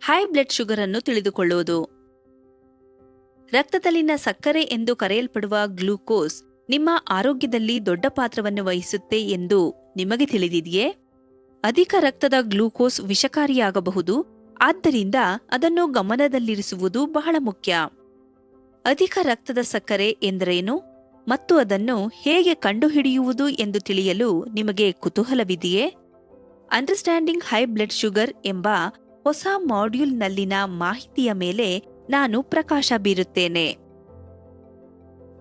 High blood sugar ಅನ್ನು ತಿಳಿದುಕೊಳ್ಳುವುದು. ರಕ್ತದಲ್ಲಿನ ಸಕ್ಕರೆ ಎಂದು ಕರೆಯಲ್ಪಡುವ ಗ್ಲೂಕೋಸ್ ನಿಮ್ಮ ಆರೋಗ್ಯದಲ್ಲಿ ದೊಡ್ಡ ಪಾತ್ರವನ್ನು ವಹಿಸುತ್ತೆ ಎಂದು ನಿಮಗೆ ತಿಳಿದಿದೆಯೇ? ಅಧಿಕ ರಕ್ತದ ಗ್ಲೂಕೋಸ್ ವಿಷಕಾರಿಯಾಗಬಹುದು, ಆದ್ದರಿಂದ ಅದನ್ನು ಗಮನದಲ್ಲಿರಿಸುವುದು ಬಹಳ ಮುಖ್ಯ. ಅಧಿಕ ರಕ್ತದ ಸಕ್ಕರೆ ಎಂದರೇನು ಮತ್ತು ಅದನ್ನು ಹೇಗೆ ಕಂಡುಹಿಡಿಯುವುದು ಎಂದು ತಿಳಿಯಲು ನಿಮಗೆ ಕುತೂಹಲವಿದೆಯೇ? ಅಂಡರ್ಸ್ಟ್ಯಾಂಡಿಂಗ್ ಹೈ ಬ್ಲಡ್ ಶುಗರ್ ಎಂಬ ಹೊಸ ಮಾಡ್ಯೂಲ್ನಲ್ಲಿನ ಮಾಹಿತಿಯ ಮೇಲೆ ನಾನು ಪ್ರಕಾಶ ಬೀರುತ್ತೇನೆ.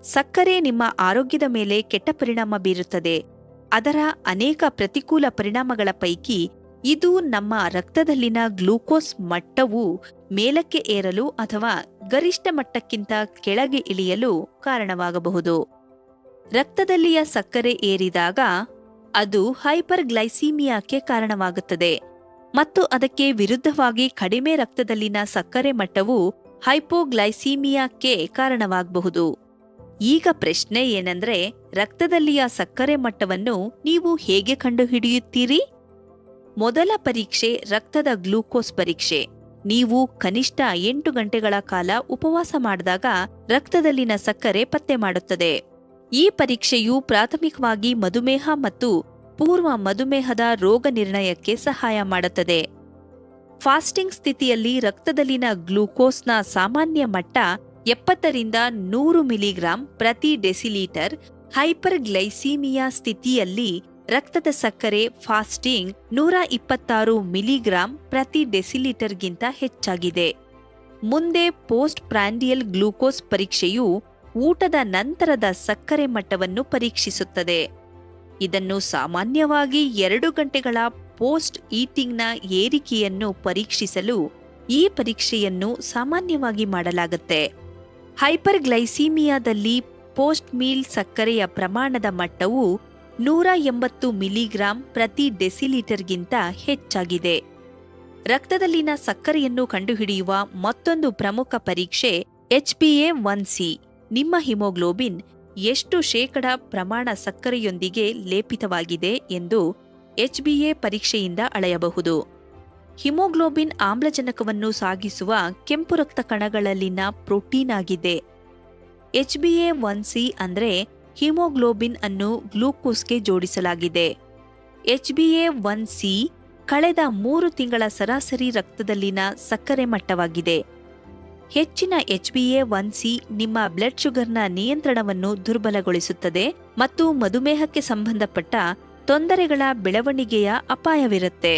ಸಕ್ಕರೆ ನಿಮ್ಮ ಆರೋಗ್ಯದ ಮೇಲೆ ಕೆಟ್ಟ ಪರಿಣಾಮ ಬೀರುತ್ತದೆ. ಅದರ ಅನೇಕ ಪ್ರತಿಕೂಲ ಪರಿಣಾಮಗಳ ಪೈಕಿ ಇದು ನಮ್ಮ ರಕ್ತದಲ್ಲಿನ ಗ್ಲೂಕೋಸ್ ಮಟ್ಟವು ಮೇಲಕ್ಕೆ ಏರಲು ಅಥವಾ ಗರಿಷ್ಠ ಮಟ್ಟಕ್ಕಿಂತ ಕೆಳಗೆ ಇಳಿಯಲು ಕಾರಣವಾಗಬಹುದು. ರಕ್ತದಲ್ಲಿಯ ಸಕ್ಕರೆ ಏರಿದಾಗ ಅದು ಹೈಪರ್ಗ್ಲೈಸೀಮಿಯಾಕ್ಕೆ ಕಾರಣವಾಗುತ್ತದೆ ಮತ್ತು ಅದಕ್ಕೆ ವಿರುದ್ಧವಾಗಿ ಕಡಿಮೆ ರಕ್ತದಲ್ಲಿನ ಸಕ್ಕರೆ ಮಟ್ಟವು ಹೈಪೋಗ್ಲೈಸೀಮಿಯಾಕ್ಕೆ ಕಾರಣವಾಗಬಹುದು. ಈಗ ಪ್ರಶ್ನೆ ಏನಂದ್ರೆ, ರಕ್ತದಲ್ಲಿಯ ಸಕ್ಕರೆ ಮಟ್ಟವನ್ನು ನೀವು ಹೇಗೆ ಕಂಡುಹಿಡಿಯುತ್ತೀರಿ? ಮೊದಲ ಪರೀಕ್ಷೆ ರಕ್ತದ ಗ್ಲೂಕೋಸ್ ಪರೀಕ್ಷೆ. ನೀವು ಕನಿಷ್ಠ 8 ಗಂಟೆಗಳ ಕಾಲ ಉಪವಾಸ ಮಾಡಿದಾಗ ರಕ್ತದಲ್ಲಿನ ಸಕ್ಕರೆ ಪತ್ತೆ ಮಾಡುತ್ತದೆ. ಈ ಪರೀಕ್ಷೆಯು ಪ್ರಾಥಮಿಕವಾಗಿ ಮಧುಮೇಹ ಮತ್ತು ಪೂರ್ವ ಮಧುಮೇಹದ ರೋಗ ನಿರ್ಣಯಕ್ಕೆ ಸಹಾಯ ಮಾಡುತ್ತದೆ. ಫಾಸ್ಟಿಂಗ್ ಸ್ಥಿತಿಯಲ್ಲಿ ರಕ್ತದಲ್ಲಿನ ಗ್ಲೂಕೋಸ್ನ ಸಾಮಾನ್ಯ ಮಟ್ಟ 70ರಿಂದ 100 ಮಿಲಿಗ್ರಾಂ ಪ್ರತಿ ಡೆಸಿಲೀಟರ್. ಹೈಪರ್ಗ್ಲೈಸೀಮಿಯಾ ಸ್ಥಿತಿಯಲ್ಲಿ ರಕ್ತದ ಸಕ್ಕರೆ ಫಾಸ್ಟಿಂಗ್ 126 ಮಿಲಿಗ್ರಾಂ ಪ್ರತಿ ಡೆಸಿಲೀಟರ್ಗಿಂತ ಹೆಚ್ಚಾಗಿದೆ. ಮುಂದೆ ಪೋಸ್ಟ್ ಪ್ರಾಂಡಿಯಲ್ ಗ್ಲೂಕೋಸ್ ಪರೀಕ್ಷೆಯು ಊಟದ ನಂತರದ ಸಕ್ಕರೆ ಮಟ್ಟವನ್ನು ಪರೀಕ್ಷಿಸುತ್ತದೆ. ಇದನ್ನು ಸಾಮಾನ್ಯವಾಗಿ 2 ಗಂಟೆಗಳ ಪೋಸ್ಟ್ ಈಟಿಂಗ್ನ ಏರಿಕೆಯನ್ನು ಪರೀಕ್ಷಿಸಲು ಈ ಪರೀಕ್ಷೆಯನ್ನು ಸಾಮಾನ್ಯವಾಗಿ ಮಾಡಲಾಗುತ್ತೆ. ಹೈಪರ್ಗ್ಲೈಸೀಮಿಯಾದಲ್ಲಿ ಪೋಸ್ಟ್ ಮೀಲ್ ಸಕ್ಕರೆಯ ಪ್ರಮಾಣದ ಮಟ್ಟವು 180 ಮಿಲಿಗ್ರಾಂ ಪ್ರತಿ ಡೆಸಿಲೀಟರ್ಗಿಂತ ಹೆಚ್ಚಾಗಿದೆ. ರಕ್ತದಲ್ಲಿನ ಸಕ್ಕರೆಯನ್ನು ಕಂಡುಹಿಡಿಯುವ ಮತ್ತೊಂದು ಪ್ರಮುಖ ಪರೀಕ್ಷೆ HbA1c. ನಿಮ್ಮ ಹಿಮೋಗ್ಲೋಬಿನ್ ಎಷ್ಟು ಶೇಕಡ ಪ್ರಮಾಣ ಸಕ್ಕರೆಯೊಂದಿಗೆ ಲೇಪಿತವಾಗಿದೆ ಎಂದು HbA ಪರೀಕ್ಷೆಯಿಂದ ಅಳೆಯಬಹುದು. ಹಿಮೋಗ್ಲೋಬಿನ್ ಆಮ್ಲಜನಕವನ್ನು ಸಾಗಿಸುವ ಕೆಂಪು ರಕ್ತ ಕಣಗಳಲ್ಲಿನ ಪ್ರೋಟೀನ್ ಆಗಿದೆ. HbA1c ಅಂದರೆ ಹಿಮೋಗ್ಲೋಬಿನ್ ಅನ್ನು ಗ್ಲೂಕೋಸ್ಗೆ ಜೋಡಿಸಲಾಗಿದೆ. HbA1c ಕಳೆದ 3 ತಿಂಗಳ ಸರಾಸರಿ ರಕ್ತದಲ್ಲಿನ ಸಕ್ಕರೆ ಮಟ್ಟವಾಗಿದೆ. ಹೆಚ್ಚಿನ HbA1c ನಿಮ್ಮ ಬ್ಲಡ್ ಶುಗರ್ನ ನಿಯಂತ್ರಣವನ್ನು ದುರ್ಬಲಗೊಳಿಸುತ್ತದೆ ಮತ್ತು ಮಧುಮೇಹಕ್ಕೆ ಸಂಬಂಧಪಟ್ಟ ತೊಂದರೆಗಳ ಬೆಳವಣಿಗೆಯ ಅಪಾಯವಿರುತ್ತೆ.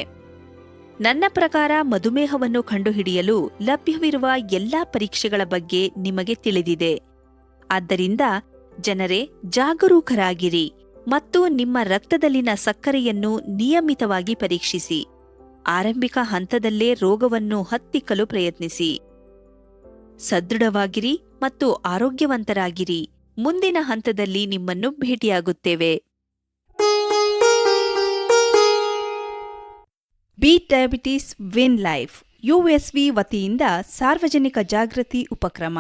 ನನ್ನ ಪ್ರಕಾರ ಮಧುಮೇಹವನ್ನು ಕಂಡುಹಿಡಿಯಲು ಲಭ್ಯವಿರುವ ಎಲ್ಲಾ ಪರೀಕ್ಷೆಗಳ ಬಗ್ಗೆ ನಿಮಗೆ ತಿಳಿದಿದೆ. ಆದ್ದರಿಂದ ಜನರೇ, ಜಾಗರೂಕರಾಗಿರಿ ಮತ್ತು ನಿಮ್ಮ ರಕ್ತದಲ್ಲಿನ ಸಕ್ಕರೆಯನ್ನು ನಿಯಮಿತವಾಗಿ ಪರೀಕ್ಷಿಸಿ. ಆರಂಭಿಕ ಹಂತದಲ್ಲೇ ರೋಗವನ್ನು ಹತ್ತಿಕ್ಕಲು ಪ್ರಯತ್ನಿಸಿ. ಸದೃಢವಾಗಿರಿ ಮತ್ತು ಆರೋಗ್ಯವಂತರಾಗಿರಿ. ಮುಂದಿನ ಹಂತದಲ್ಲಿ ನಿಮ್ಮನ್ನು ಭೇಟಿಯಾಗುತ್ತೇವೆ. Beat diabetes win life USV ವತಿಯಿಂದ ಸಾರ್ವಜನಿಕ ಜಾಗೃತಿ ಉಪಕ್ರಮ.